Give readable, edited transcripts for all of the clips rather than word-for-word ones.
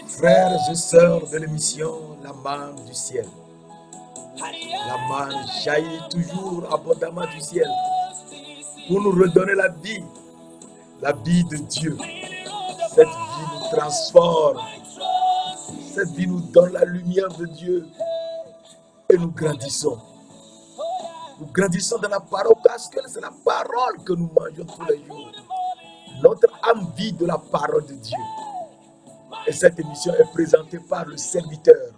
Frères et sœurs de l'émission La manne du ciel. La manne jaillit toujours abondamment du ciel pour nous redonner la vie de Dieu. Cette vie nous transforme. Cette vie nous donne la lumière de Dieu. Et nous grandissons. Nous grandissons dans la parole parce que c'est la parole que nous mangeons tous les jours. Notre âme vit de la parole de Dieu. Et cette émission est présentée par le serviteur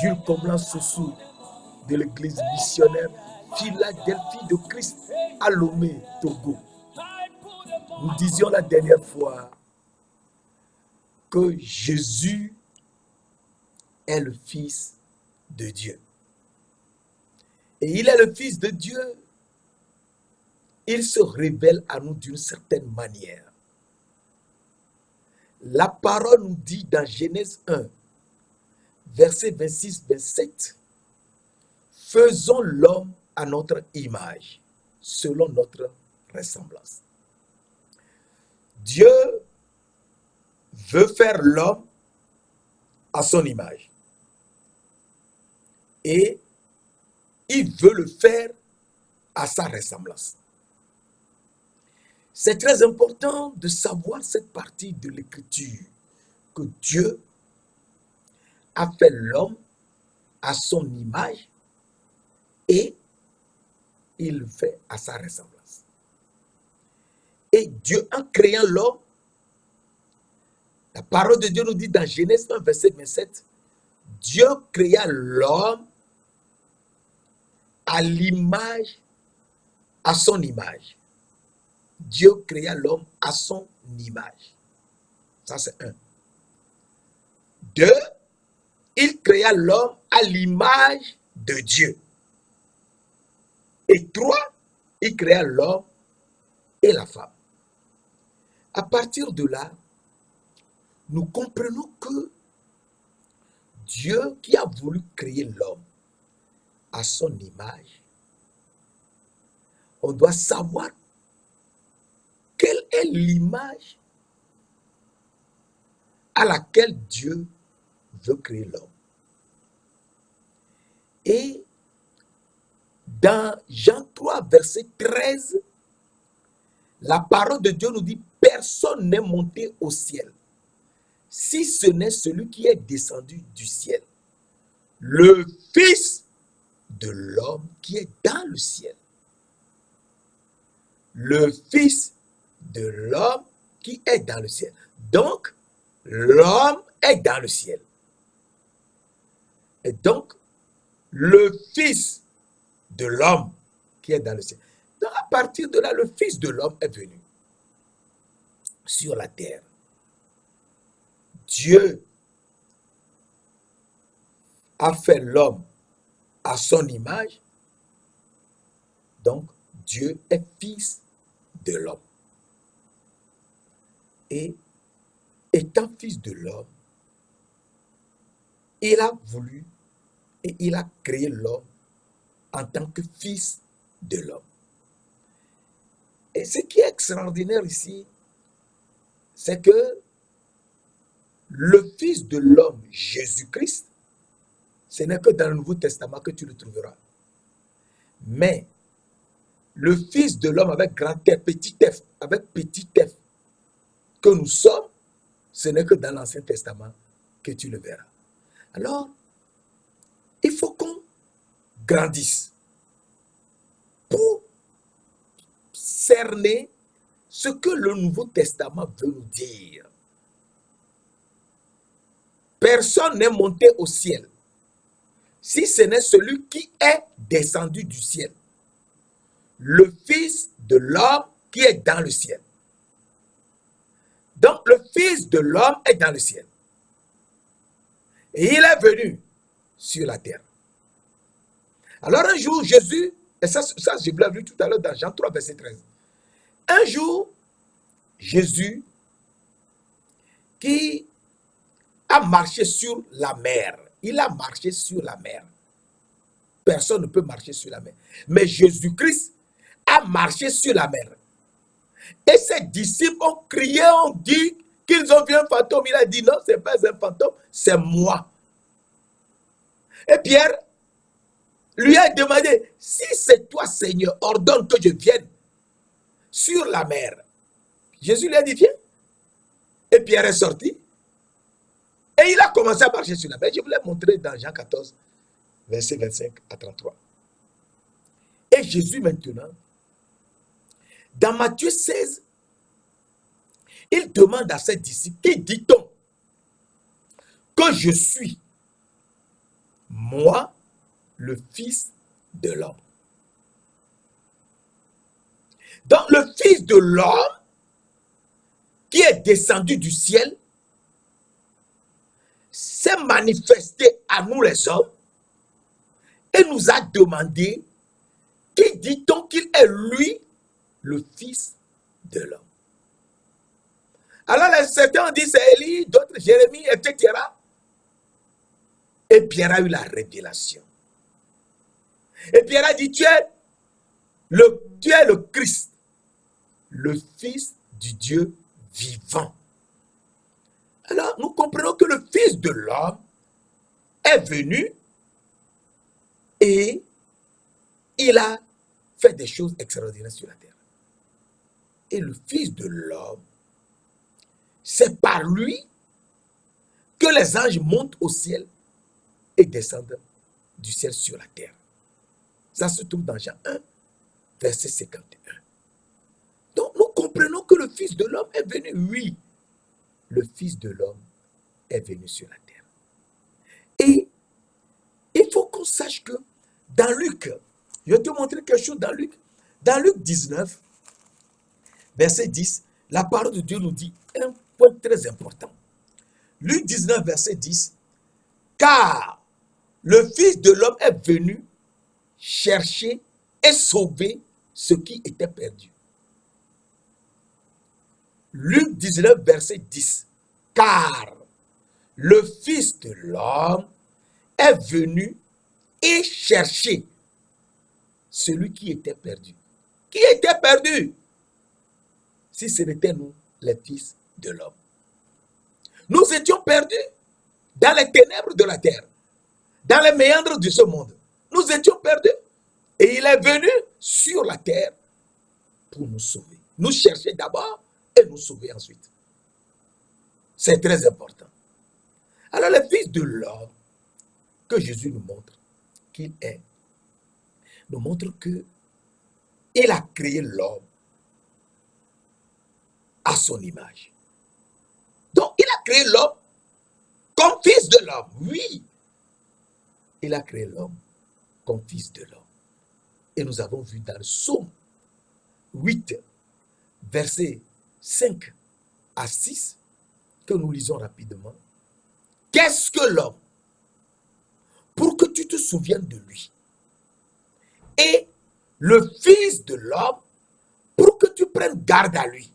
Jules Comblan Sossou de l'église missionnaire Philadelphie de Christ à Lomé, Togo. Nous disions la dernière fois que Jésus est le Fils de Dieu. Et il est le Fils de Dieu. Il se révèle à nous d'une certaine manière. La parole nous dit dans Genèse 1, verset 26-27, faisons l'homme à notre image, selon notre ressemblance. Dieu veut faire l'homme à son image. Et il veut le faire à sa ressemblance. C'est très important de savoir cette partie de l'Écriture, que Dieu a fait l'homme à son image et il le fait à sa ressemblance. Et Dieu, en créant l'homme, la parole de Dieu nous dit dans Genèse 1, verset 27, Dieu créa l'homme à l'image, à son image. Dieu créa l'homme à son image. Ça, c'est un. Deux, il créa l'homme à l'image de Dieu. Et trois, il créa l'homme et la femme. À partir de là, nous comprenons que Dieu qui a voulu créer l'homme à son image, on doit savoir quelle est l'image à laquelle Dieu veut créer l'homme. Et dans Jean 3, verset 13, la parole de Dieu nous dit « Personne n'est monté au ciel, si ce n'est celui qui est descendu du ciel, le Fils de l'homme qui est dans le ciel. » Le Fils de l'homme qui est dans le ciel. Donc, l'homme est dans le ciel. Et donc, le Fils de l'homme qui est dans le ciel. Donc, à partir de là, le Fils de l'homme est venu sur la terre. Dieu a fait l'homme à son image. Donc, Dieu est Fils de l'homme. Et étant Fils de l'homme, il a voulu et il a créé l'homme en tant que Fils de l'homme. Et ce qui est extraordinaire ici, c'est que le Fils de l'homme, Jésus-Christ, ce n'est que dans le Nouveau Testament que tu le trouveras. Mais le Fils de l'homme avec grand F, petit f, avec petit f, que nous sommes, ce n'est que dans l'Ancien Testament que tu le verras. Alors, il faut qu'on grandisse pour cerner ce que le Nouveau Testament veut nous dire. Personne n'est monté au ciel, si ce n'est celui qui est descendu du ciel, le Fils de l'homme qui est dans le ciel. Donc, le Fils de l'homme est dans le ciel. Et il est venu sur la terre. Alors un jour, Jésus, et ça je l'ai vu tout à l'heure dans Jean 3, verset 13. Un jour, Jésus, qui a marché sur la mer, il a marché sur la mer. Personne ne peut marcher sur la mer. Mais Jésus-Christ a marché sur la mer. Et ses disciples ont crié, ont dit qu'ils ont vu un fantôme. Il a dit non, ce n'est pas un fantôme, c'est moi. Et Pierre lui a demandé, si c'est toi Seigneur, ordonne que je vienne sur la mer. Jésus lui a dit, viens. Et Pierre est sorti. Et il a commencé à marcher sur la mer. Je vous l'ai montré dans Jean 14, verset 25 à 33. Et Jésus maintenant, dans Matthieu 16, il demande à ses disciples, qui dit-on que je suis, moi, le Fils de l'homme? Donc le Fils de l'homme, qui est descendu du ciel, s'est manifesté à nous les hommes et nous a demandé, qui dit-on qu'il est lui, le Fils de l'homme? Alors certains ont dit c'est Élie, d'autres Jérémie, etc. Et Pierre a eu la révélation. Et Pierre a dit, tu es le Christ, le Fils du Dieu vivant. Alors nous comprenons que le Fils de l'homme est venu et il a fait des choses extraordinaires sur la terre. Et le Fils de l'homme, c'est par lui que les anges montent au ciel et descendent du ciel sur la terre. Ça se trouve dans Jean 1, verset 51. Donc nous comprenons que le Fils de l'homme est venu. Oui, le Fils de l'homme est venu sur la terre. Et il faut qu'on sache que dans Luc, je vais te montrer quelque chose dans Luc. Dans Luc 19, verset 10, la parole de Dieu nous dit un point très important. Luc 19, verset 10, car le Fils de l'homme est venu chercher et sauver ce qui était perdu. Luc 19, verset 10, car le Fils de l'homme est venu et chercher celui qui était perdu. Qui était perdu? Si ce n'était nous, les fils de l'homme. Nous étions perdus dans les ténèbres de la terre, dans les méandres de ce monde. Nous étions perdus. Et il est venu sur la terre pour nous sauver. Nous chercher d'abord et nous sauver ensuite. C'est très important. Alors le Fils de l'homme que Jésus nous montre qu'il est, nous montre que il a créé l'homme à son image. Donc il a créé l'homme comme fils de l'homme. Oui, il a créé l'homme comme fils de l'homme. Et nous avons vu dans le psaume 8, versets 5 à 6, que nous lisons rapidement. Qu'est-ce que l'homme? Pour que tu te souviennes de lui. Et le Fils de l'homme, pour que tu prennes garde à lui.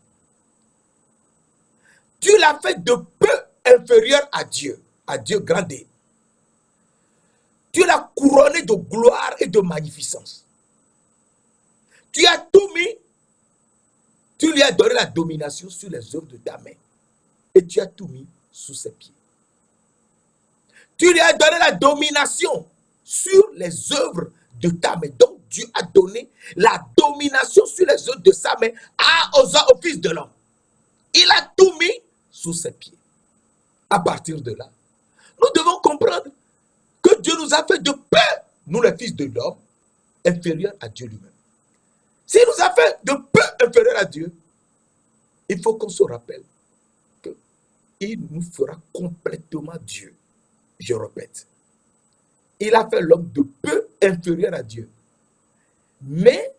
Tu l'as fait de peu inférieur à Dieu grand D. Tu l'as couronné de gloire et de magnificence. Tu as tout mis, tu lui as donné la domination sur les œuvres de ta main. Et tu as tout mis sous ses pieds. Tu lui as donné la domination sur les œuvres de ta main. Donc Dieu a donné la domination sur les œuvres de sa main au Fils de l'homme. Il a tout mis sous ses pieds. À partir de là, nous devons comprendre que Dieu nous a fait de peu, nous les fils de l'homme, inférieurs à Dieu lui-même. S'il nous a fait de peu inférieurs à Dieu, il faut qu'on se rappelle qu'il nous fera complètement Dieu. Je répète, il a fait l'homme de peu inférieur à Dieu. Mais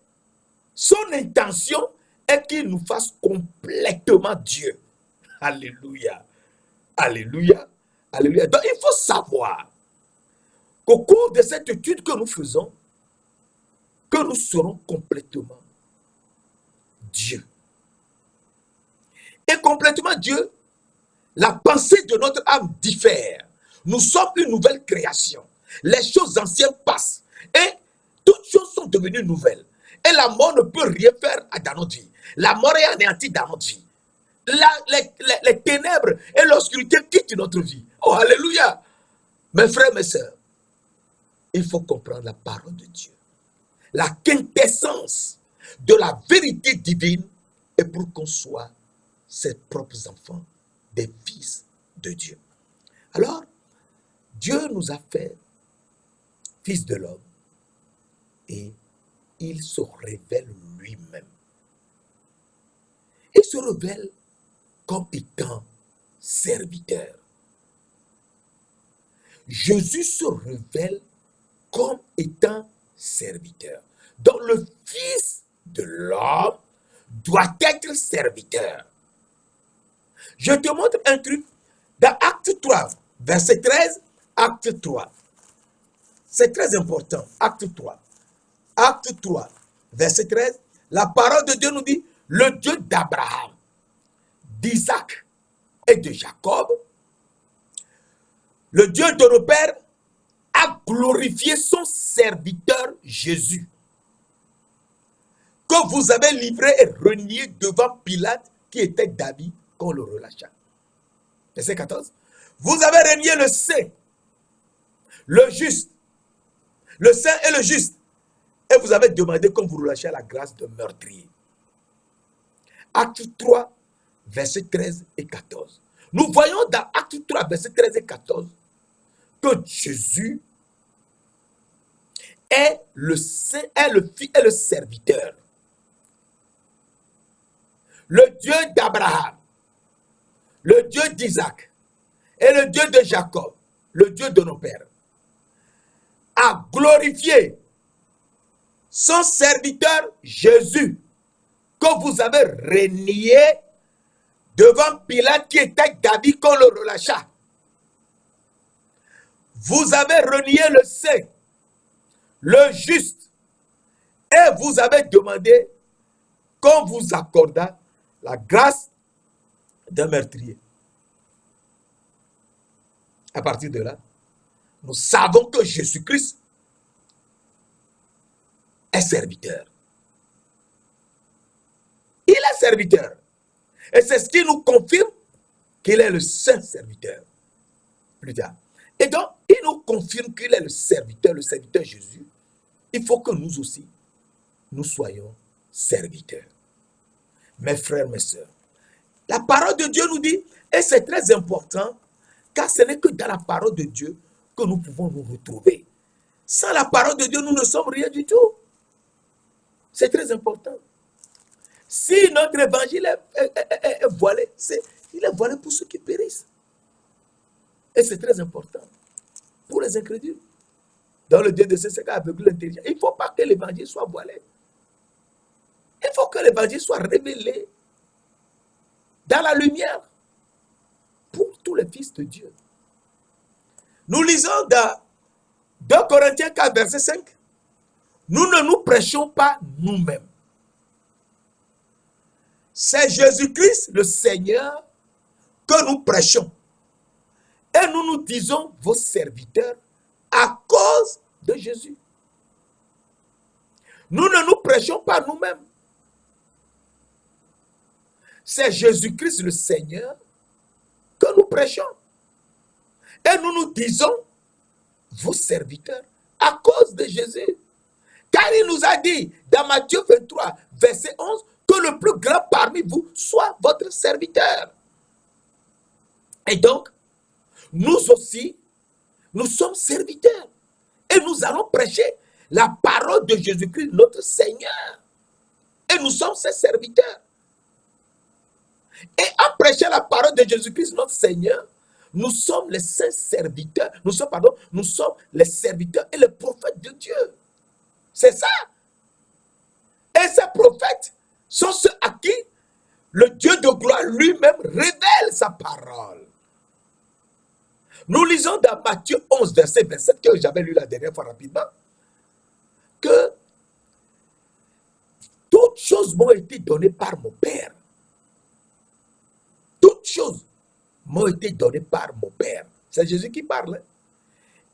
son intention est qu'il nous fasse complètement Dieu. Alléluia. Alléluia. Alléluia. Donc il faut savoir qu'au cours de cette étude que nous faisons, que nous serons complètement Dieu. Et complètement Dieu, la pensée de notre âme diffère. Nous sommes une nouvelle création. Les choses anciennes passent et toutes choses sont devenues nouvelles. Et la mort ne peut rien faire dans notre vie. La mort est anéantie dans notre vie. Les ténèbres et l'obscurité quittent notre vie. Oh, alléluia. Mes frères, mes sœurs, il faut comprendre la parole de Dieu. La quintessence de la vérité divine est pour qu'on soit ses propres enfants, des fils de Dieu. Alors, Dieu nous a fait fils de l'homme et il se révèle lui-même. Il se révèle comme étant serviteur. Jésus se révèle comme étant serviteur. Donc le Fils de l'homme doit être serviteur. Je te montre un truc dans Acte 3, verset 13, Acte 3. C'est très important, Acte 3. Acte 3, verset 13, la parole de Dieu nous dit, le Dieu d'Abraham, d'Isaac et de Jacob, le Dieu de nos pères, a glorifié son serviteur Jésus, que vous avez livré et renié devant Pilate, qui était David, qu'on le relâcha. Verset 14. Vous avez renié le saint, le juste, le saint et le juste, et vous avez demandé qu'on vous relâche la grâce de meurtrier. Acte 3, versets 13 et 14. Nous voyons dans Acte 3, versets 13 et 14, que Jésus est le saint, est le fils, est le serviteur. Le Dieu d'Abraham, le Dieu d'Isaac et le Dieu de Jacob, le Dieu de nos pères, a glorifié son serviteur Jésus, que vous avez renié devant Pilate qui était David qu'on le relâcha. Vous avez renié le saint, le juste, et vous avez demandé qu'on vous accordât la grâce d'un meurtrier. À partir de là, nous savons que Jésus-Christ est serviteur. Il est serviteur. Et c'est ce qui nous confirme qu'il est le saint serviteur. Plus tard. Et donc, il nous confirme qu'il est le serviteur Jésus. Il faut que nous aussi, nous soyons serviteurs. Mes frères, mes sœurs, la parole de Dieu nous dit, et c'est très important, car ce n'est que dans la parole de Dieu que nous pouvons nous retrouver. Sans la parole de Dieu, nous ne sommes rien du tout. C'est très important. Si notre évangile est voilé, il est voilé pour ceux qui périssent. Et c'est très important pour les incrédules. Dans le Dieu de ce cas aveugle l'intelligence, il ne faut pas que l'évangile soit voilé. Il faut que l'évangile soit révélé dans la lumière pour tous les fils de Dieu. Nous lisons dans 2 Corinthiens 4, verset 5. Nous ne nous prêchons pas nous-mêmes. C'est Jésus-Christ, le Seigneur, que nous prêchons. Et nous nous disons vos serviteurs à cause de Jésus. Nous ne nous prêchons pas nous-mêmes. C'est Jésus-Christ, le Seigneur, que nous prêchons. Et nous nous disons vos serviteurs à cause de Jésus. Car il nous a dit dans Matthieu 23, verset 11, que le plus grand parmi vous soit votre serviteur. Et donc, nous aussi, nous sommes serviteurs. Et nous allons prêcher la parole de Jésus-Christ, notre Seigneur. Et nous sommes ses serviteurs. Et en prêchant la parole de Jésus-Christ, notre Seigneur, nous sommes les saints serviteurs. Nous sommes les serviteurs et les prophètes de Dieu. C'est ça. Et ces prophètes sont ceux à qui le Dieu de gloire lui-même révèle sa parole. Nous lisons dans Matthieu 11, verset 27, que j'avais lu la dernière fois rapidement, que toutes choses m'ont été données par mon Père. Toutes choses m'ont été données par mon Père. C'est Jésus qui parle.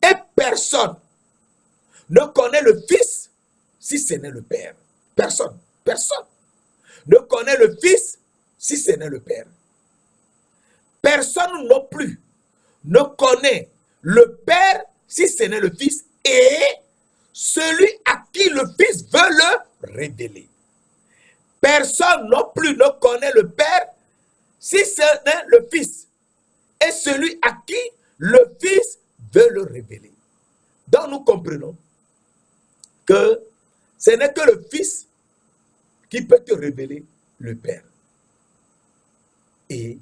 Et personne ne connaît le Fils si ce n'est le Père. Personne. Personne. ne connaît le Fils si ce n'est le Père. Personne non plus ne connaît le Père si ce n'est le Fils et celui à qui le Fils veut le révéler. Personne non plus ne connaît le Père si ce n'est le Fils et celui à qui le Fils veut le révéler. Donc nous comprenons que ce n'est que le Fils qui peut te révéler le Père. Et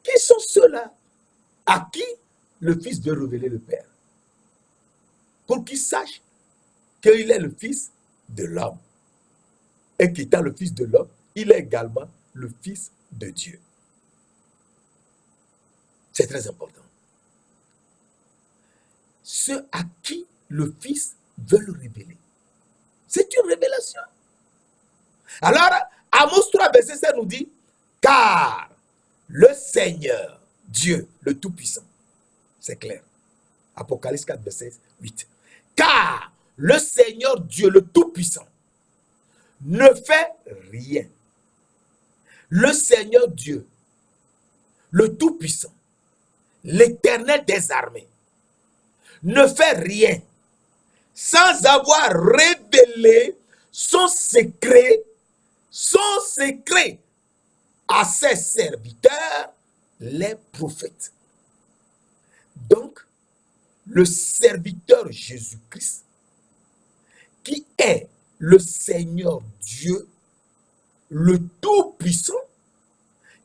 qui sont ceux-là à qui le Fils veut révéler le Père? Pour qu'ils sachent qu'il est le Fils de l'homme. Et qu'étant le Fils de l'homme, il est également le Fils de Dieu. C'est très important. Ceux à qui le Fils veut le révéler. C'est une révélation. Alors, Amos 3, verset 7 nous dit, car le Seigneur, Dieu, le Tout-Puissant, c'est clair. Apocalypse 4, verset 8. Car le Seigneur Dieu, le Tout-Puissant, ne fait rien. Le Seigneur Dieu, le Tout-Puissant, l'Éternel des armées, ne fait rien sans avoir révélé son secret à ses serviteurs, les prophètes. Donc, le serviteur Jésus-Christ, qui est le Seigneur Dieu, le Tout-Puissant,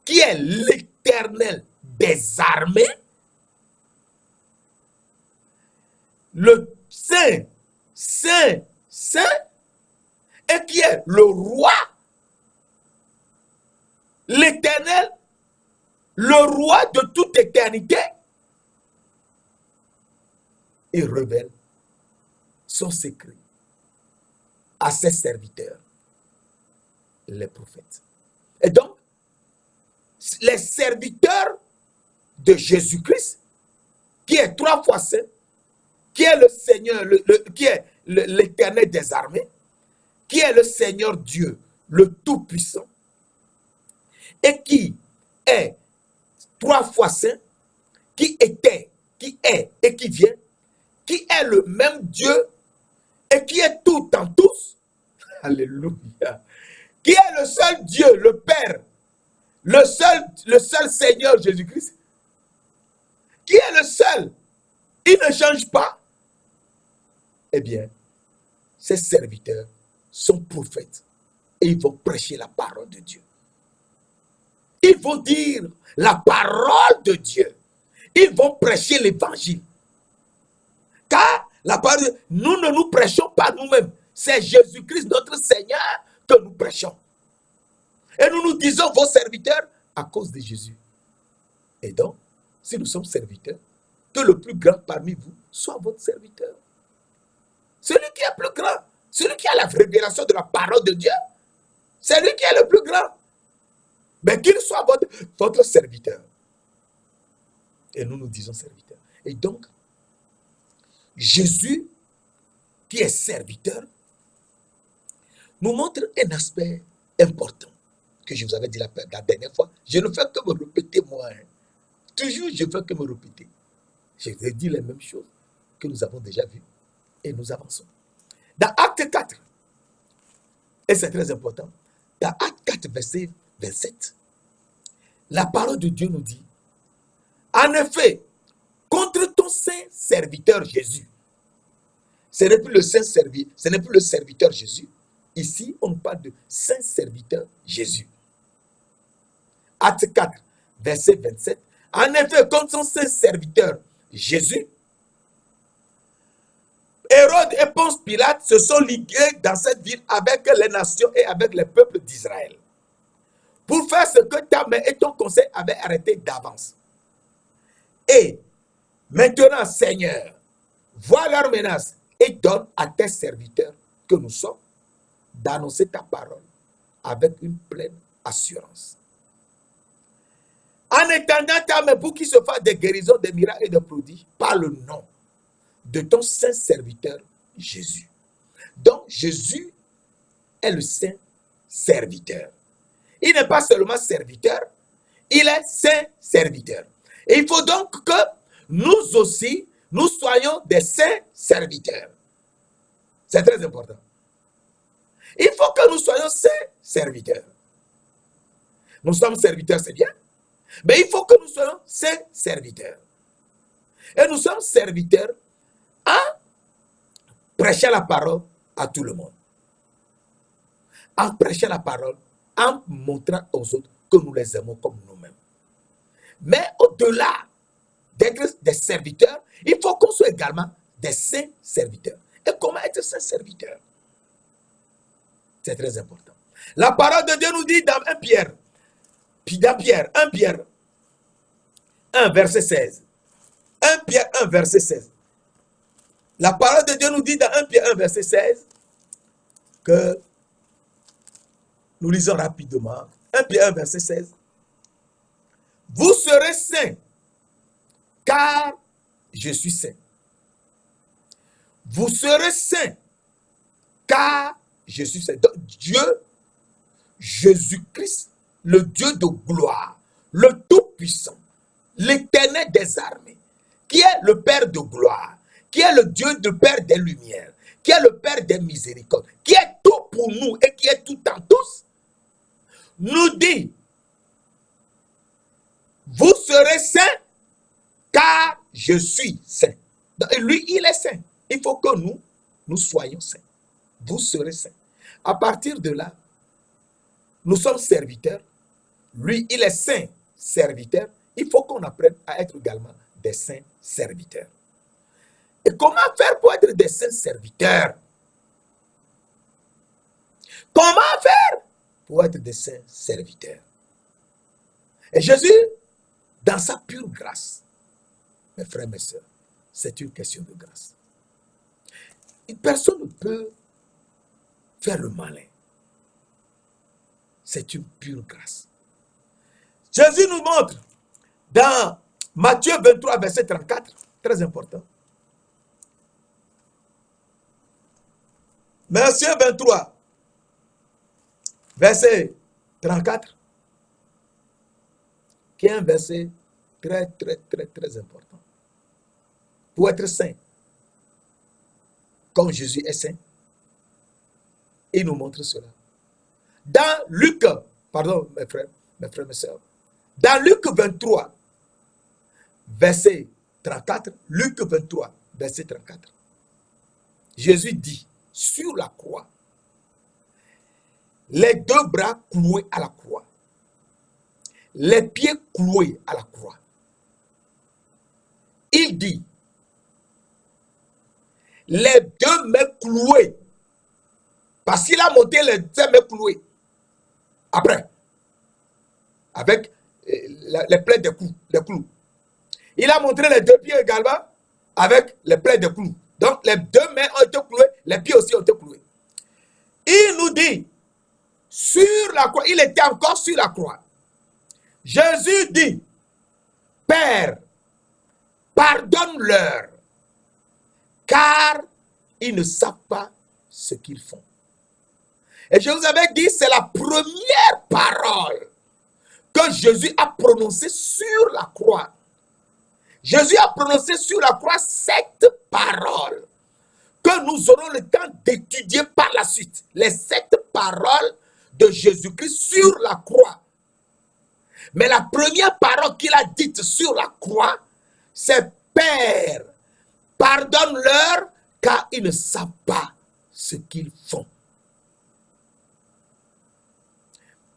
qui est l'Éternel des armées, le Saint, et qui est le roi, l'Éternel, le roi de toute éternité, il révèle son secret à ses serviteurs, les prophètes. Et donc, les serviteurs de Jésus-Christ, qui est 3 fois saint, qui est le Seigneur, qui est l'Éternel des armées, qui est le Seigneur Dieu, le Tout-Puissant, et qui est 3 fois saint, qui était, qui est et qui vient, qui est le même Dieu et qui est tout en tous. Alléluia. Qui est le seul Dieu, le Père, le seul Seigneur Jésus-Christ, qui est le seul. Il ne change pas. Eh bien, ces serviteurs sont prophètes et ils vont prêcher la parole de Dieu. Ils vont dire la parole de Dieu. Ils vont prêcher l'évangile. Car la parole, nous ne nous prêchons pas nous-mêmes. C'est Jésus-Christ, notre Seigneur, que nous prêchons. Et nous nous disons vos serviteurs à cause de Jésus. Et donc, si nous sommes serviteurs, que le plus grand parmi vous soit votre serviteur. Celui qui est plus grand, celui qui a la révélation de la parole de Dieu, c'est lui qui est le plus grand. Mais qu'il soit votre serviteur. Et nous nous disons serviteur. Et donc, Jésus, qui est serviteur, nous montre un aspect important que je vous avais dit la dernière fois. Je ne fais que me répéter moi. Toujours, je fais que me répéter. Je vous ai dit les mêmes choses que nous avons déjà vues. Et nous avançons. Dans Acte 4, et c'est très important, dans Acte 4, verset 27, la parole de Dieu nous dit, en effet, contre ton saint serviteur Jésus, ce n'est plus le serviteur Jésus. Ici, on parle de saint serviteur Jésus. Acte 4, verset 27. En effet, contre son saint serviteur Jésus, Hérode et Ponce Pilate se sont ligués dans cette ville avec les nations et avec les peuples d'Israël pour faire ce que ta main et ton conseil avaient arrêté d'avance. Et maintenant, Seigneur, vois leurs menaces et donne à tes serviteurs que nous sommes d'annoncer ta parole avec une pleine assurance. En étendant ta main pour qu'il se fasse des guérisons, des miracles et des prodiges par le nom de ton saint serviteur Jésus. Donc Jésus est le saint serviteur. Il n'est pas seulement serviteur, il est saint serviteur. Et il faut donc que nous aussi, nous soyons des saints serviteurs. C'est très important. Il faut que nous soyons saints serviteurs. Nous sommes serviteurs, c'est bien. Mais il faut que nous soyons saints serviteurs. Et nous sommes serviteurs en prêchant la parole à tout le monde. En prêchant la parole, en montrant aux autres que nous les aimons comme nous-mêmes. Mais au-delà d'être des serviteurs, il faut qu'on soit également des saints serviteurs. Et comment être saint serviteur? C'est très important. La parole de Dieu nous dit dans 1 Pierre, 1 verset 16. 1 Pierre 1 verset 16. La parole de Dieu nous dit dans 1 Pierre 1 verset 16 que nous lisons rapidement. 1 Pierre 1 verset 16. Vous serez saints, car je suis saint. Vous serez saints, car je suis saint. Donc, Dieu, Jésus-Christ, le Dieu de gloire, le Tout-Puissant, l'Éternel des armées, qui est le Père de gloire, qui est le Dieu, le Père des lumières, qui est le Père des miséricordes, qui est tout pour nous et qui est tout en tous, nous dit, vous serez saints, car je suis saint. Donc, lui, il est saint. Il faut que nous soyons saints. Vous serez saints. À partir de là, nous sommes serviteurs. Lui, il est saint serviteur. Il faut qu'on apprenne à être également des saints serviteurs. Et comment faire pour être des saints serviteurs? Comment faire pour être des saints serviteurs? Et Jésus, dans sa pure grâce, mes frères, mes sœurs, c'est une question de grâce. Personne ne peut faire le malin. C'est une pure grâce. Jésus nous montre dans Matthieu 23, verset 34, très important. Matthieu 23, verset 34, qui est un verset très, très, très, très important. Pour être saint, comme Jésus est saint, il nous montre cela. Dans Luc, pardon mes frères, mes sœurs, dans Luc 23, verset 34, Luc 23, verset 34, Jésus dit, sur la croix, les deux bras cloués à la croix, les pieds cloués à la croix, il dit, les deux mains clouées, parce qu'il a monté les deux mains clouées, après, avec les plaies de clous. Il a montré les deux pieds également avec les plaies de clous. Donc, les deux mains ont été clouées, les pieds aussi ont été cloués. Il nous dit, sur la croix, il était encore sur la croix. Jésus dit, Père, pardonne-leur, car ils ne savent pas ce qu'ils font. Et je vous avais dit, c'est la première parole que Jésus a prononcée sur la croix. Jésus a prononcé sur la croix cette parole que nous aurons le temps d'étudier par la suite. Les 7 paroles de Jésus-Christ sur la croix. Mais la première parole qu'il a dite sur la croix, c'est Père, pardonne-leur car ils ne savent pas ce qu'ils font.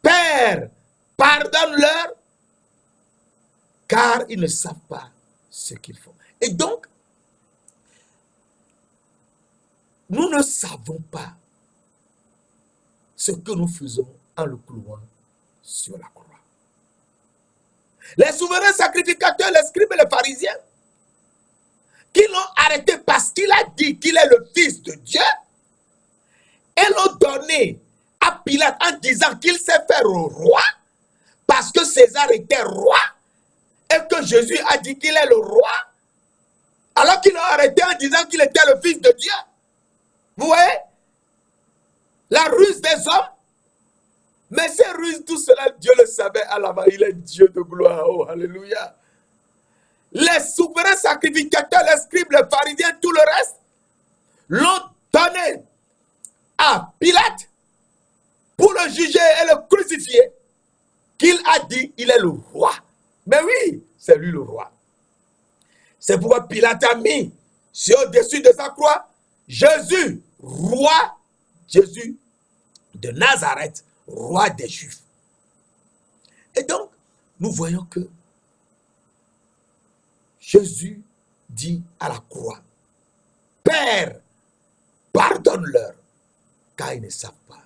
Père, pardonne-leur car ils ne savent pas ce qu'ils font. Et donc, nous ne savons pas ce que nous faisons en le clouant sur la croix. Les souverains sacrificateurs, les scribes et les pharisiens, qui l'ont arrêté parce qu'il a dit qu'il est le Fils de Dieu, et l'ont donné à Pilate en disant qu'il s'est fait roi, parce que César était roi, et que Jésus a dit qu'il est le roi, alors qu'ils l'ont arrêté en disant qu'il était le Fils de Dieu. Vous voyez la ruse des hommes? Mais ces ruses, tout cela, Dieu le savait à l'avant. Il est Dieu de gloire. Oh, alléluia. Les souverains sacrificateurs, les scribes, les pharisiens, tout le reste, l'ont donné à Pilate pour le juger et le crucifier, qu'il a dit, il est le roi. Mais oui, c'est lui le roi. C'est pourquoi Pilate a mis au-dessus de sa croix Jésus, roi, Jésus de Nazareth, roi des Juifs. Et donc, nous voyons que Jésus dit à la croix, Père, pardonne-leur, car ils ne savent pas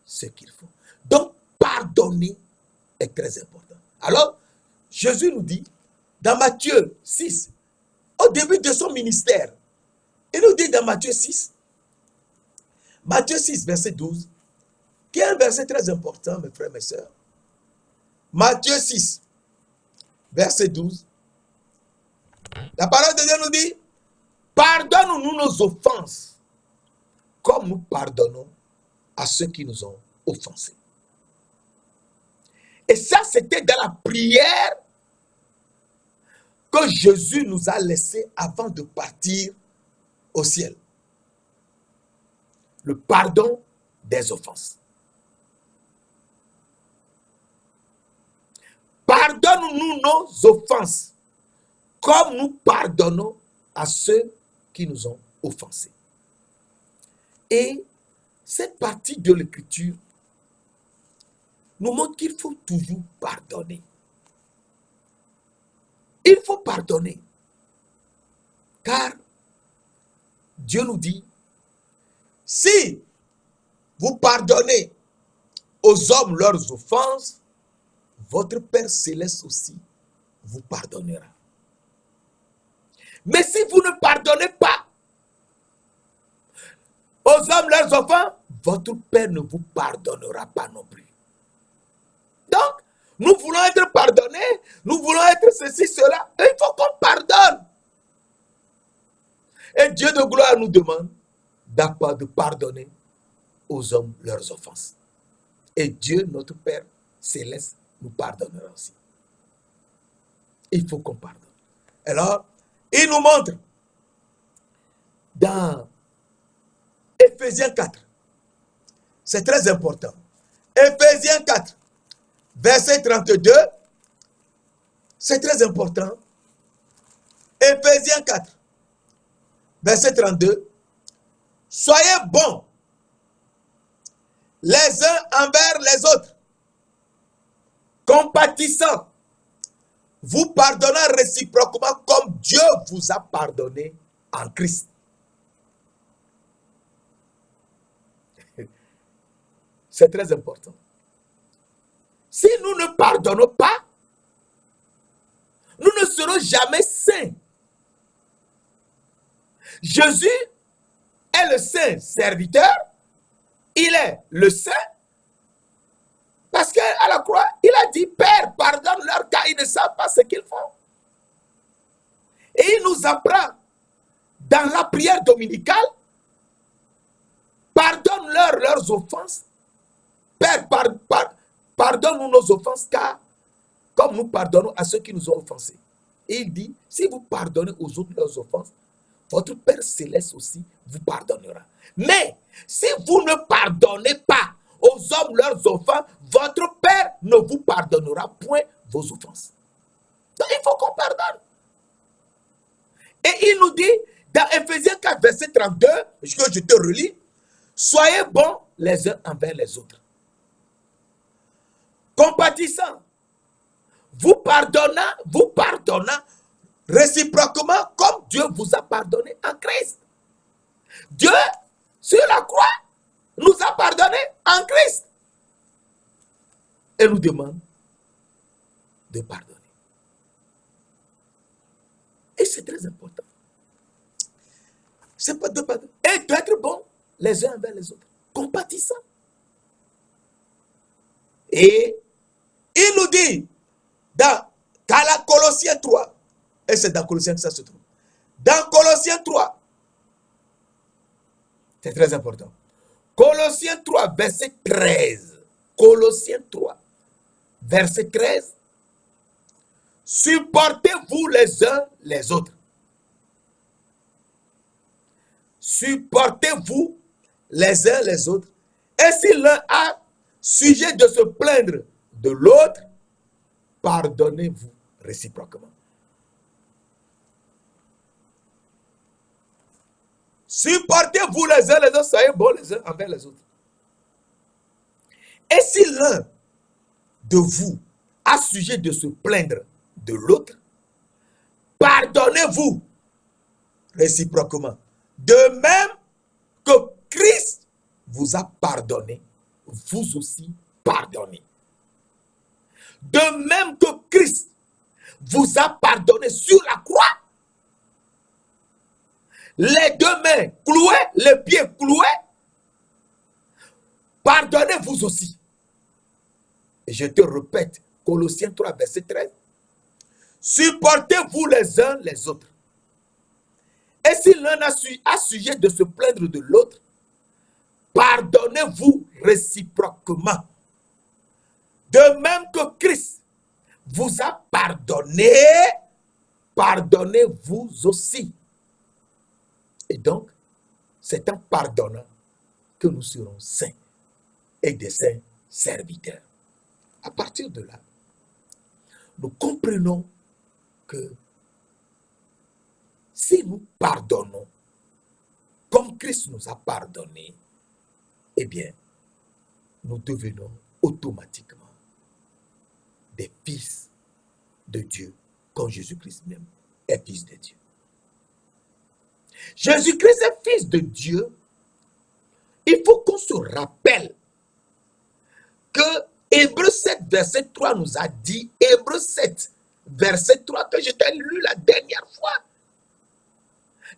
ce qu'ils font. Donc, pardonner est très important. Alors, Jésus nous dit, dans Matthieu 6, au début de son ministère, il nous dit dans Matthieu 6, verset 12, qui est un verset très important, mes frères et mes sœurs. Matthieu 6, verset 12, la parole de Dieu nous dit, pardonne-nous nos offenses, comme nous pardonnons à ceux qui nous ont offensés. Et ça, c'était dans la prière que Jésus nous a laissé avant de partir au ciel. Le pardon des offenses. Pardonne-nous nos offenses, comme nous pardonnons à ceux qui nous ont offensés. Et cette partie de l'Écriture nous montre qu'il faut toujours pardonner. Il faut pardonner. Car Dieu nous dit, si vous pardonnez aux hommes leurs offenses, votre Père Céleste aussi vous pardonnera. Mais si vous ne pardonnez pas aux hommes leurs offenses, votre Père ne vous pardonnera pas non plus. Donc, nous voulons être pardonnés, nous voulons être ceci, cela, et il faut qu'on pardonne. Et Dieu de gloire nous demande de pardonner aux hommes leurs offenses. Et Dieu, notre Père Céleste, nous pardonnera aussi. Il faut qu'on pardonne. Alors, il nous montre dans Éphésiens 4, c'est très important. Éphésiens 4, verset 32, c'est très important. Éphésiens 4, verset 32, soyez bons les uns envers les autres, compatissants, vous pardonnant réciproquement comme Dieu vous a pardonné en Christ. C'est très important. Si nous ne pardonnons pas, nous ne serons jamais saints. Jésus est le saint serviteur, il est le saint, parce qu'à la croix, il a dit, Père, pardonne-leur car ils ne savent pas ce qu'ils font. Et il nous apprend dans la prière dominicale, pardonne-leur leurs offenses. Père, pardonne-nous nos offenses, car comme nous pardonnons à ceux qui nous ont offensés. Et il dit, si vous pardonnez aux autres leurs offenses, votre Père Céleste aussi vous pardonnera. Mais si vous ne pardonnez pas aux hommes leurs offenses, votre Père ne vous pardonnera point vos offenses. Donc il faut qu'on pardonne. Et il nous dit, dans Éphésiens 4, verset 32, que je te relis, soyez bons les uns envers les autres, compatissants, vous pardonnant réciproquement comme Dieu vous a pardonné en Christ. Dieu, sur la croix, nous a pardonné en Christ. Et nous demande de pardonner. Et c'est très important. C'est pas de pardonner. Et d'être bon les uns envers les autres. Compatissants. Et il nous dit dans Colossiens 3, et c'est dans Colossiens que ça se trouve. Dans Colossiens 3, c'est très important. Colossiens 3, verset 13. Colossiens 3, verset 13. Supportez-vous les uns les autres. Supportez-vous les uns les autres. Et si l'un a sujet de se plaindre de l'autre, pardonnez-vous réciproquement. Supportez-vous les uns les autres, soyez bons les uns envers les autres. Et si l'un de vous a sujet de se plaindre de l'autre, pardonnez-vous réciproquement. De même que Christ vous a pardonné, vous aussi pardonnez. De même que Christ vous a pardonné sur la croix, les deux mains clouées, les pieds cloués, pardonnez-vous aussi. Et je te répète, Colossiens 3, verset 13. Supportez-vous les uns les autres. Et si l'un a sujet de se plaindre de l'autre, pardonnez-vous réciproquement. De même que Christ vous a pardonné, pardonnez-vous aussi. Et donc, c'est en pardonnant que nous serons saints et des saints serviteurs. À partir de là, nous comprenons que si nous pardonnons comme Christ nous a pardonné, eh bien, nous devenons automatiquement des fils de Dieu, comme Jésus-Christ même est fils de Dieu. Jésus-Christ est fils de Dieu. Il faut qu'on se rappelle que Hébreux 7, verset 3 nous a dit, Hébreux 7, verset 3, que je t'ai lu la dernière fois,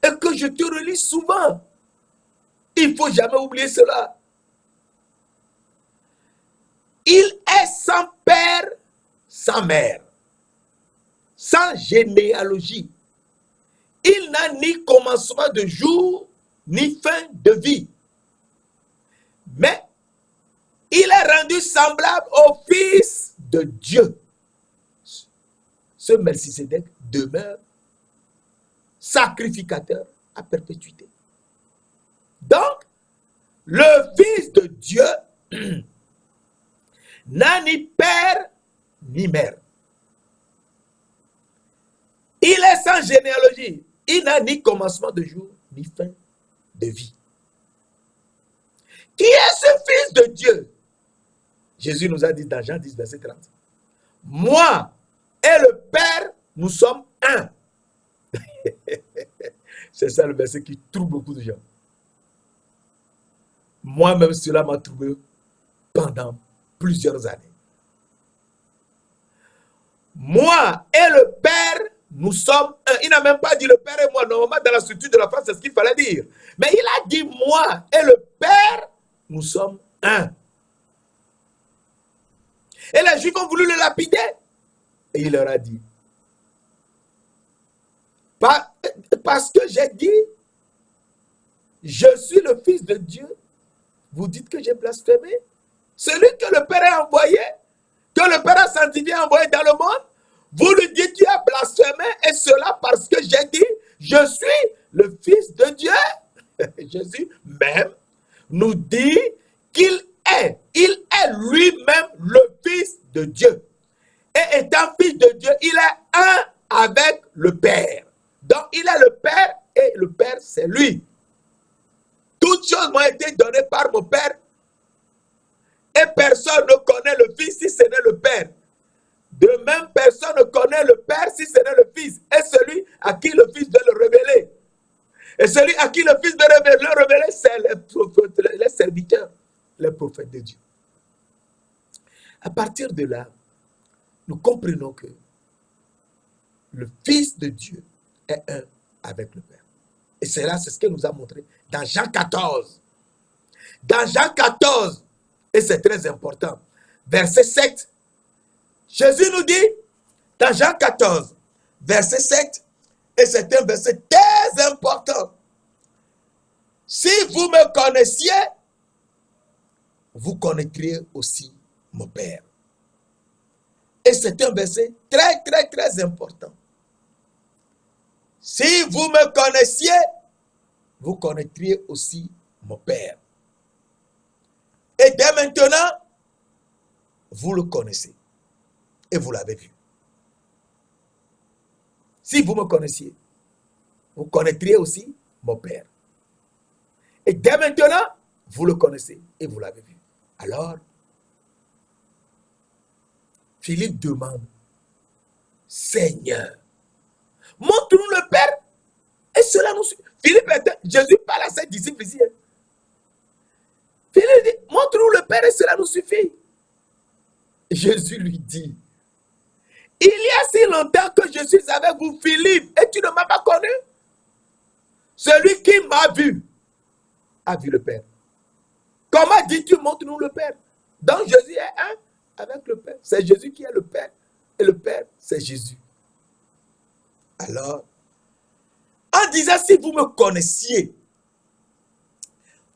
et que je te relis souvent. Il ne faut jamais oublier cela. Il est sans père, sans mère, sans généalogie. Il n'a ni commencement de jour, ni fin de vie. Mais il est rendu semblable au Fils de Dieu. Ce Melchisédek demeure sacrificateur à perpétuité. Donc, le Fils de Dieu n'a ni père ni mère. Il est sans généalogie. Il n'a ni commencement de jour, ni fin de vie. Qui est ce Fils de Dieu? Jésus nous a dit dans Jean 10, verset 30. Moi et le Père, nous sommes un. C'est ça le verset qui trouble beaucoup de gens. Moi-même, cela m'a troublé pendant plusieurs années. Moi et le Père, nous sommes un. Il n'a même pas dit le Père et moi. Normalement, dans la structure de la phrase, c'est ce qu'il fallait dire. Mais il a dit moi et le Père, nous sommes un. Et les Juifs ont voulu le lapider. Et il leur a dit, parce que j'ai dit, je suis le Fils de Dieu, vous dites que j'ai blasphémé. Celui que le Père a envoyé, que le Père a sanctifié, envoyé dans le monde, vous lui dites tu as blasphémé, et cela parce que j'ai dit, je suis le Fils de Dieu. Jésus même nous dit qu'il est, il est lui-même le Fils de Dieu. Et étant Fils de Dieu, il est un avec le Père. Donc il est le Père et le Père c'est lui. Toutes choses m'ont été données par mon Père et personne ne connaît le Fils si ce n'est le Père. De même, personne ne connaît le Père si ce n'est le Fils et celui à qui le Fils veut le révéler. Et celui à qui le Fils veut le révéler, c'est les serviteurs, les prophètes de Dieu. À partir de là, nous comprenons que le Fils de Dieu est un avec le Père. Et cela, c'est ce qu'il nous a montré dans Jean 14. Dans Jean 14, et c'est très important, verset 7, Jésus nous dit, dans Jean 14, verset 7, et c'est un verset très important. Si vous me connaissiez, vous connaîtriez aussi mon Père. Et c'est un verset très, très, très important. Si vous me connaissiez, vous connaîtriez aussi mon Père. Et dès maintenant, vous le connaissez. Et vous l'avez vu. Si vous me connaissiez, vous connaîtriez aussi mon Père. Et dès maintenant, vous le connaissez et vous l'avez vu. Alors, Philippe demande, Seigneur, montre-nous le Père et cela nous suffit. Philippe, Jésus parle à ses disciples ici. Philippe dit, montre-nous le Père et cela nous suffit. Jésus lui dit, il y a si longtemps que je suis avec vous, Philippe, et tu ne m'as pas connu. Celui qui m'a vu a vu le Père. Comment dis-tu, montre-nous le Père? Donc Jésus est un avec le Père. C'est Jésus qui est le Père. Et le Père, c'est Jésus. Alors, en disant, si vous me connaissiez,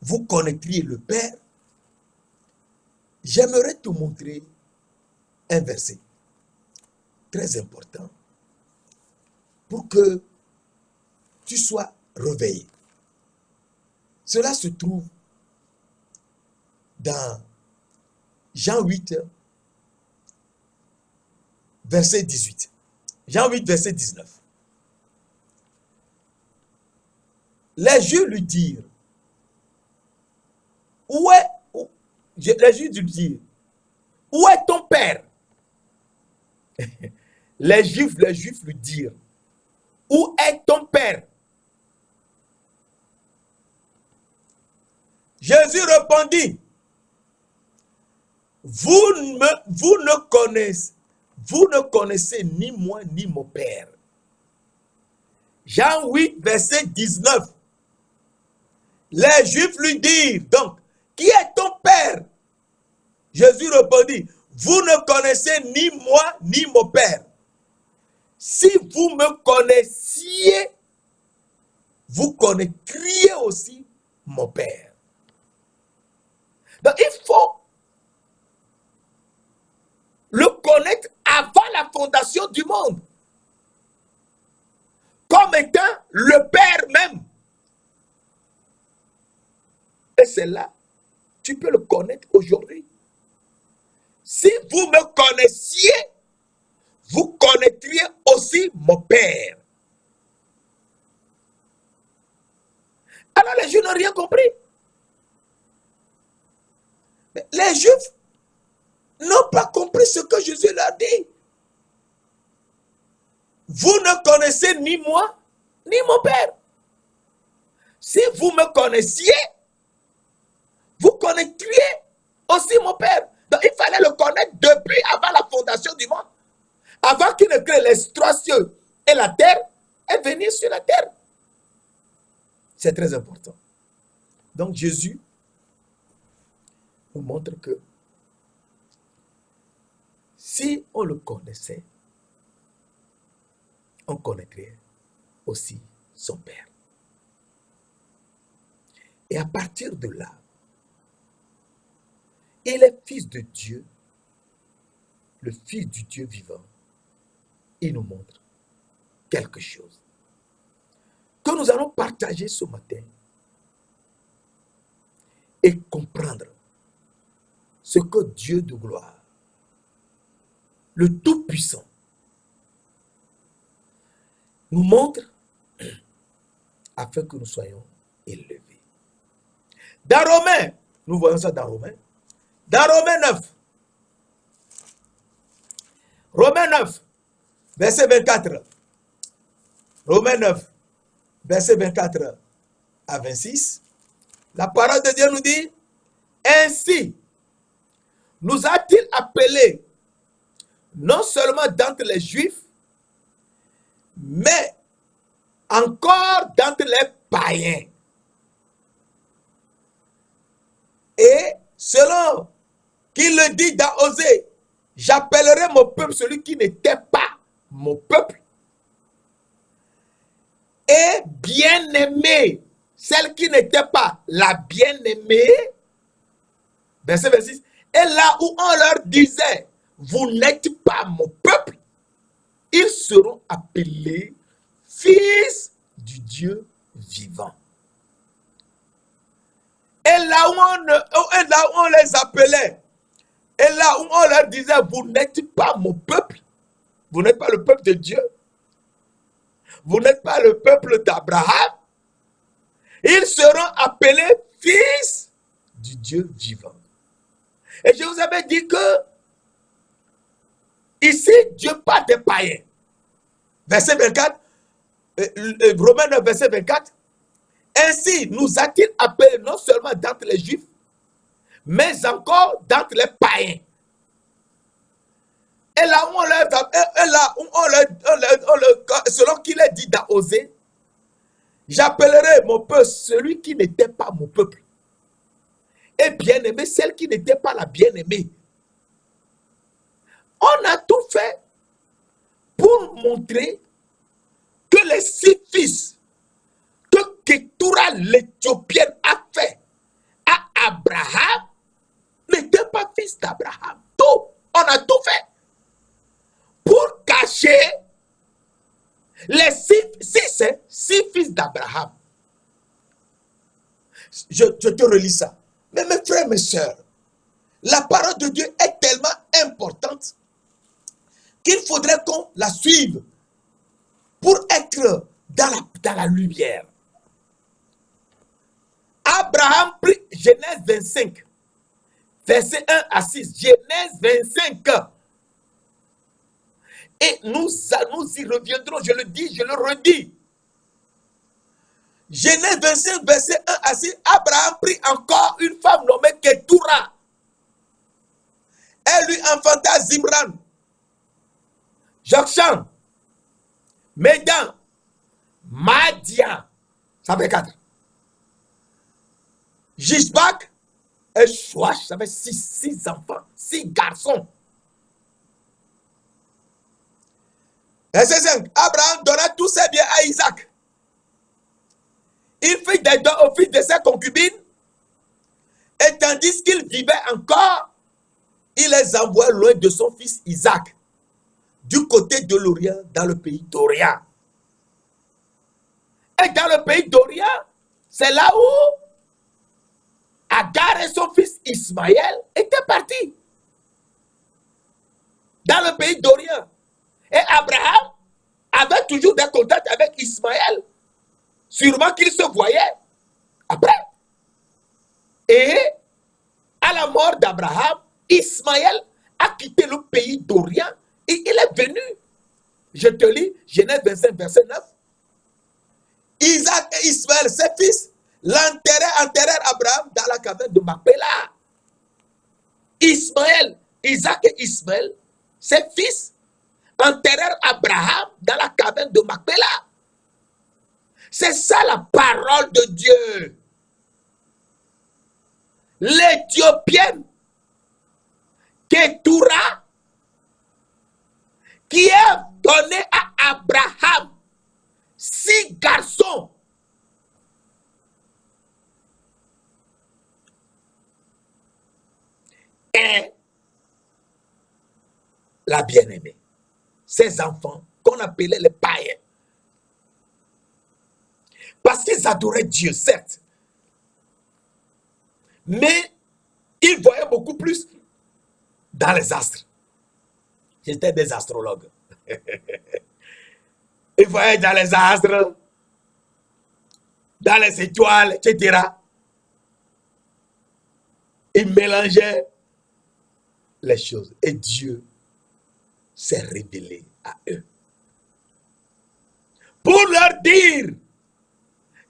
vous connaîtriez le Père, j'aimerais te montrer un verset très important pour que tu sois réveillé. Cela se trouve dans Jean 8, verset 18. Jean 8, verset 19. Les Juifs lui dirent, les Juifs lui dirent, où est ton Père? Les Juifs lui dirent, où est ton Père? Jésus répondit, vous ne connaissez ni moi ni mon Père. Jean 8, verset 19. Les Juifs lui dirent, donc, qui est ton Père? Jésus répondit, vous ne connaissez ni moi ni mon Père. Si vous me connaissiez, vous connaîtriez aussi mon Père. Donc il faut le connaître avant la fondation du monde, comme étant le Père même. Et c'est là, tu peux le connaître aujourd'hui. Si vous me connaissiez, vous connaîtriez aussi mon Père. Alors les Juifs n'ont rien compris. Mais les Juifs n'ont pas compris ce que Jésus leur dit. Vous ne connaissez ni moi, ni mon Père. Si vous me connaissiez, vous connaîtriez aussi mon Père. Donc il fallait le connaître depuis avant la fondation du monde. Avant qu'il ne crée les trois cieux et la terre, et venir sur la terre. C'est très important. Donc Jésus nous montre que si on le connaissait, on connaîtrait aussi son Père. Et à partir de là, il est fils de Dieu, le fils du Dieu vivant. Il nous montre quelque chose que nous allons partager ce matin et comprendre ce que Dieu de gloire, le Tout-Puissant, nous montre afin que nous soyons élevés. Dans Romains, nous voyons ça dans Romains. Dans Romains 9, Romains 9, verset 24. Romains 9, verset 24 à 26. La parole de Dieu nous dit, ainsi nous a-t-il appelés non seulement d'entre les Juifs, mais encore d'entre les païens. Et selon qu'il le dit dans Osée, j'appellerai mon peuple celui qui n'était pas mon peuple. Et bien-aimée, celle qui n'était pas la bien-aimée. Verset 26. Et là où on leur disait, vous n'êtes pas mon peuple, ils seront appelés fils du Dieu vivant. Et là où on les appelait, et là où on leur disait, vous n'êtes pas mon peuple, vous n'êtes pas le peuple de Dieu, vous n'êtes pas le peuple d'Abraham, ils seront appelés fils du Dieu vivant. Et je vous avais dit que ici, Dieu parle des païens. Verset 24, Romains 9, verset 24. Ainsi nous a-t-il appelés non seulement d'entre les Juifs, mais encore d'entre les païens. Et là où selon qu'il est dit dans Osée, j'appellerai mon peuple celui qui n'était pas mon peuple. Et bien-aimé, celle qui n'était pas la bien-aimée. On a tout fait pour montrer que les 6 fils que Ketura l'Éthiopienne a fait à Abraham n'étaient pas fils d'Abraham. Tout, on a tout fait pour cacher les 6 fils d'Abraham. Je te relis ça. Mais mes frères, mes sœurs, la parole de Dieu est tellement importante qu'il faudrait qu'on la suive pour être dans la lumière. Abraham prit Genèse 25, verset 1 à 6. Genèse 25. Et nous y reviendrons, je le dis, je le redis. Genèse 25, verset 1 à 6. Abraham prit encore une femme nommée Ketura. Elle lui enfanta Zimran, Jokshan, Médan, Madian. Ça fait 4. Jishbak et Chouach, ça fait 6 enfants, 6 garçons. Verset 5. Abraham donna tous ses biens à Isaac. Il fit des dons au fils de ses concubines, et tandis qu'il vivait encore, il les envoie loin de son fils Isaac, du côté de l'Orient, dans le pays d'Orient. Et dans le pays d'Orient, c'est là où Agar et son fils Ismaël étaient partis. Dans le pays d'Orient. Et Abraham avait toujours des contacts avec Ismaël. Sûrement qu'il se voyait après. Et à la mort d'Abraham, Ismaël a quitté le pays d'Orient et il est venu. Je te lis Genèse 25, verset 9. Isaac et Ismaël, ses fils, enterrèrent Abraham dans la caverne de Macpéla. Isaac et Ismaël, ses fils, enterrèrent Abraham dans la caverne de Macpéla. C'est ça la parole de Dieu. L'Éthiopienne Ketura, qui a donné à Abraham 6 garçons. Et la bien-aimée. Ces enfants qu'on appelait les païens. Parce qu'ils adoraient Dieu, certes. Mais ils voyaient beaucoup plus dans les astres. J'étais des astrologues. Ils voyaient dans les astres, dans les étoiles, etc. Ils mélangeaient les choses. Et Dieu s'est révélé à eux. Pour leur dire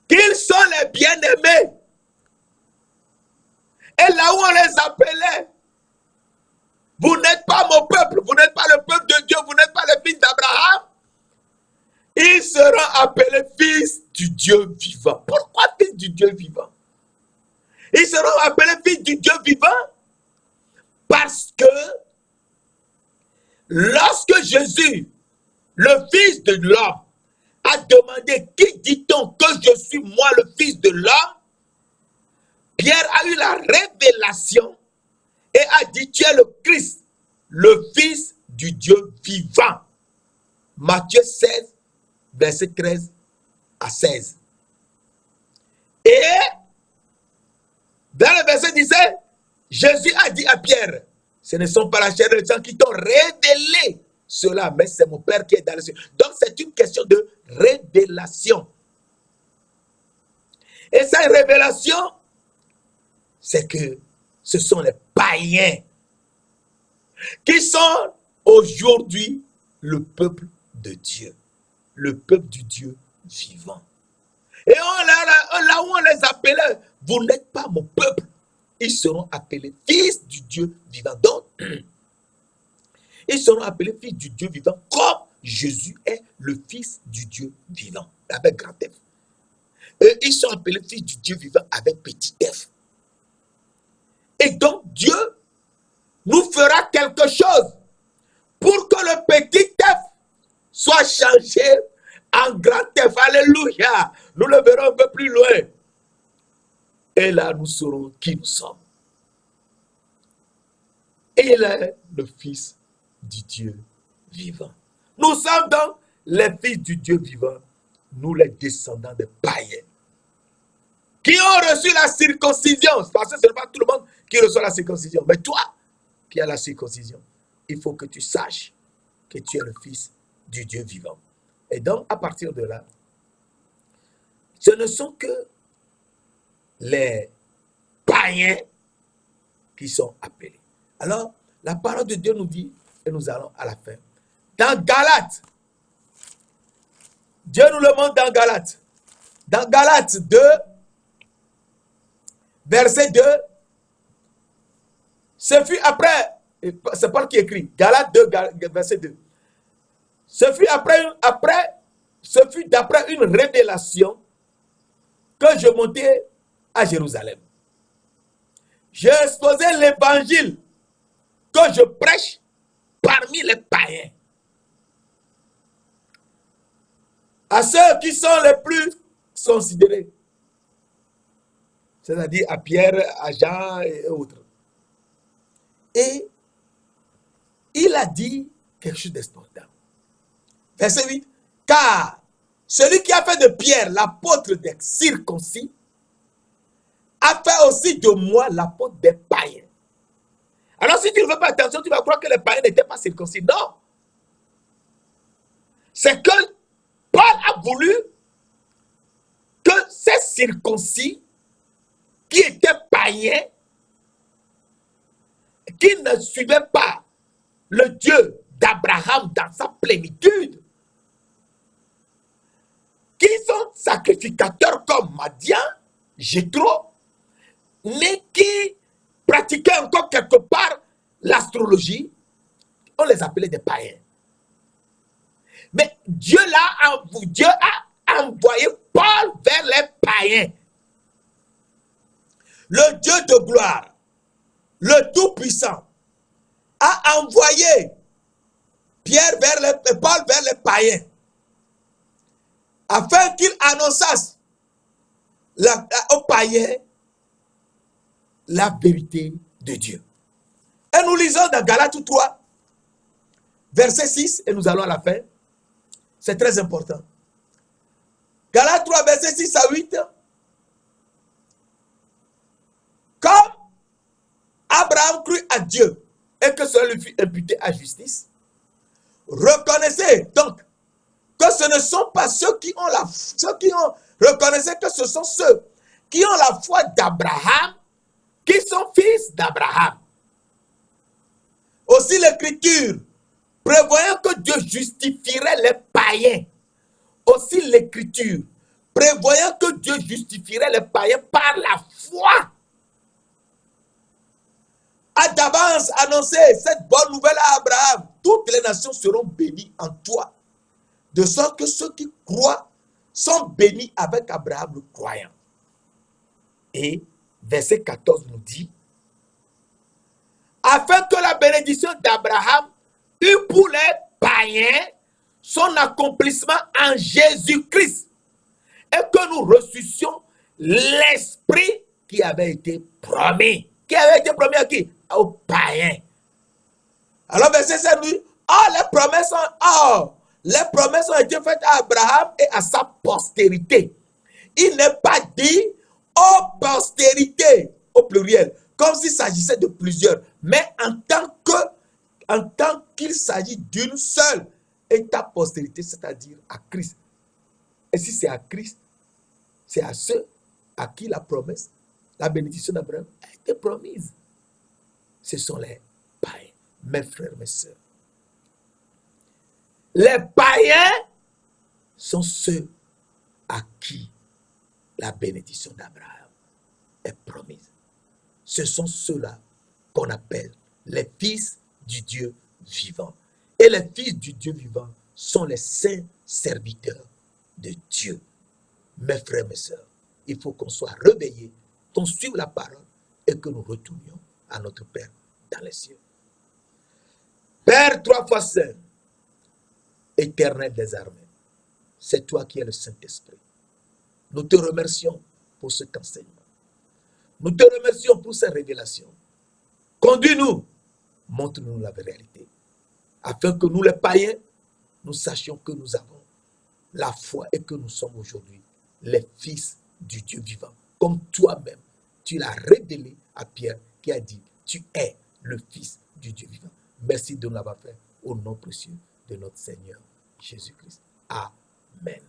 qu'ils sont les bien-aimés. Et là où on les appelait, vous n'êtes pas mon peuple, vous n'êtes pas le peuple de Dieu, vous n'êtes pas le fils d'Abraham. Ils seront appelés fils du Dieu vivant. Pourquoi fils du Dieu vivant? Ils seront appelés fils du Dieu vivant parce que lorsque Jésus, le Fils de l'homme, a demandé, qui dit-on que je suis moi le Fils de l'homme? Pierre a eu la révélation et a dit, tu es le Christ, le Fils du Dieu vivant. Matthieu 16, verset 13 à 16. Et dans le verset 17, Jésus a dit à Pierre, ce ne sont pas la chair et le sang qui t'ont révélé cela, mais c'est mon Père qui est dans les cieux. Donc c'est une question de révélation. Et cette révélation, c'est que ce sont les païens qui sont aujourd'hui le peuple de Dieu, le peuple du Dieu vivant. Et là où on les appelait, vous n'êtes pas mon peuple, ils seront appelés fils du Dieu vivant. Donc, ils seront appelés fils du Dieu vivant, comme Jésus est le fils du Dieu vivant, avec grand F. Et ils sont appelés fils du Dieu vivant avec petit f. Et donc, Dieu nous fera quelque chose pour que le petit f soit changé en grand F. Alléluia. Nous le verrons un peu plus loin. Et là, nous saurons qui nous sommes. Et il est le Fils du Dieu vivant. Nous sommes donc les fils du Dieu vivant, nous les descendants des païens, qui ont reçu la circoncision. Parce que ce n'est pas tout le monde qui reçoit la circoncision. Mais toi, qui as la circoncision, il faut que tu saches que tu es le Fils du Dieu vivant. Et donc, à partir de là, ce ne sont que les païens qui sont appelés. Alors, la parole de Dieu nous dit, et nous allons à la fin, dans Galates, Dieu nous le montre dans Galates. Dans Galates 2, verset 2, ce fut après, c'est Paul qui écrit, Galates 2, verset 2. Ce fut d'après une révélation que je montais à Jérusalem. J'ai exposé l'évangile que je prêche parmi les païens, à ceux qui sont les plus considérés, c'est-à-dire à Pierre, à Jean et autres. Et il a dit quelque chose d'important. Verset 8, car celui qui a fait de Pierre l'apôtre des circoncis a fait aussi de moi l'apôtre des païens. Alors si tu ne fais pas attention, tu vas croire que les païens n'étaient pas circoncis. Non. C'est que Paul a voulu que ces circoncis qui étaient païens, qui ne suivaient pas le Dieu d'Abraham dans sa plénitude, qui sont sacrificateurs comme Madian, Jéthro, mais qui pratiquaient encore quelque part l'astrologie, on les appelait des païens. Mais Dieu a envoyé Paul vers les païens. Le Dieu de gloire, le Tout-Puissant, a envoyé Paul vers les païens, afin qu'il annonçasse aux païens la vérité de Dieu. Et nous lisons dans Galates 3, verset 6, et nous allons à la fin. C'est très important. Galates 3, verset 6 à 8. Comme Abraham crut à Dieu et que cela lui fut imputé à justice, reconnaissez donc que ce ne sont pas reconnaissez que ce sont ceux qui ont la foi d'Abraham qui sont fils d'Abraham. Aussi l'Écriture, prévoyant que Dieu justifierait les païens. Aussi l'Écriture, prévoyant que Dieu justifierait les païens par la foi, a d'avance annoncé cette bonne nouvelle à Abraham. Toutes les nations seront bénies en toi. De sorte que ceux qui croient sont bénis avec Abraham le croyant. Et verset 14 nous dit, afin que la bénédiction d'Abraham eût pour les païens son accomplissement en Jésus-Christ, et que nous reçussions l'Esprit qui avait été promis. Qui avait été promis à qui? aux païens. Alors, verset 7 dit, les promesses ont été faites à Abraham et à sa postérité. Il n'est pas dit aux postérités, au pluriel, comme s'il s'agissait de plusieurs, mais en tant qu'il s'agit d'une seule, et ta postérité, c'est-à-dire à Christ. Et si c'est à Christ, c'est à ceux à qui la promesse, la bénédiction d'Abraham a été promise. Ce sont les païens, mes frères, mes sœurs. Les païens sont ceux à qui la bénédiction d'Abraham est promise. Ce sont ceux-là qu'on appelle les fils du Dieu vivant. Et les fils du Dieu vivant sont les saints serviteurs de Dieu. Mes frères, mes sœurs, il faut qu'on soit réveillés, qu'on suive la parole et que nous retournions à notre Père dans les cieux. Père 3 fois saint, éternel des armées, c'est toi qui es le Saint-Esprit. Nous te remercions pour cet enseignement. Nous te remercions pour ces révélations. Conduis-nous, montre-nous la réalité, afin que nous les païens, nous sachions que nous avons la foi et que nous sommes aujourd'hui les fils du Dieu vivant. Comme toi-même, tu l'as révélé à Pierre qui a dit, tu es le fils du Dieu vivant. Merci de nous l'avoir fait au nom précieux de notre Seigneur Jésus-Christ. Amen.